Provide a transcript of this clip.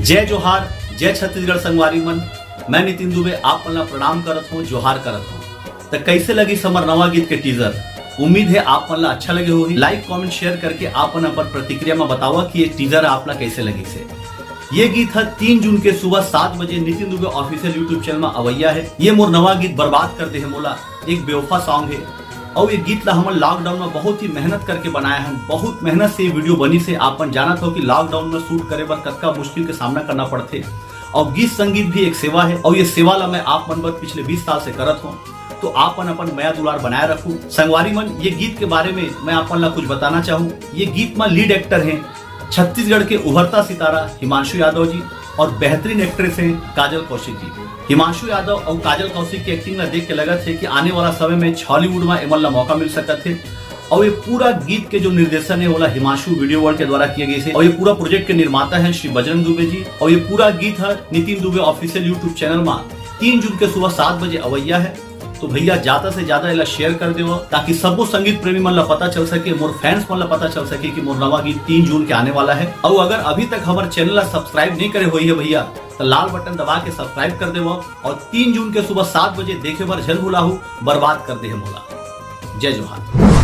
जय जोहार, जय छत्तीसगढ़ संगवारी मन। मैं नितिन दुबे आप मन ला प्रणाम करत हूँ, जोहार करत हूँ। तो कैसे लगी समर नवा गीत के टीजर? उम्मीद है आप मन ला अच्छा लगे होगी। लाइक कमेंट शेयर करके आप मन अपन प्रतिक्रिया में बतावा कि ये टीजर आप ला कैसे लगी से। ये गीत है 3 जून के सुबह 7 बजे Nitin Dubey official YouTube channel में अवैया है। ये मोर नवा गीत बर्बाद कर दे है मोला एक बेवफा सॉन्ग है। और ये गीत ला हम लॉकडाउन में बहुत ही मेहनत करके बनाया है। बहुत मेहनत से ये वीडियो बनी से आपन जानत हो कि लॉकडाउन में शूट करे बर कतका मुश्किल के सामना करना पड़ते। और गीत संगीत भी एक सेवा है और ये सेवा ला मैं आप मन बर पिछले 20 साल से करत हूँ। तो आपन अपन मया दुलार बनाए रखू। संगवारी मन, ये गीत के बारे में मैं आपन ला कुछ बताना चाहूँ। ये गीत में लीड एक्टर हैं छत्तीसगढ़ के उभरता सितारा हिमांशु यादव जी और बेहतरीन एक्ट्रेस हैं काजल कौशिक जी। हिमांशु यादव और काजल कौशिक की एक्टिंग ला देख के लगा थे कि आने वाला समय में हॉलीवुड में एमन ला मौका मिल सकता थे। और ये पूरा गीत के जो निर्देशन है वो हिमांशु वीडियो वर्ल्ड के द्वारा किए गए थे। और ये पूरा प्रोजेक्ट के निर्माता है श्री बजरंग दुबे जी। और ये पूरा गीत है Nitin Dubey official YouTube channel में 3 जून के सुबह 7 बजे अवैया है। तो भैया ज्यादा से ज्यादा इला शेयर कर देव ताकि सबो संगीत प्रेमी मन ला पता चल सके, मोर फैंस मन ला पता चल सके कि मोर नवा गीत 3 जून के आने वाला है। और अगर अभी तक हमारे चैनल ला सब्सक्राइब नहीं करे हुई है भैया तो लाल बटन दबा के सब्सक्राइब कर देव और 3 जून के सुबह 7 बजे देखे बार जल भुलाहू बर्बाद कर दे मोला। जय जोहार।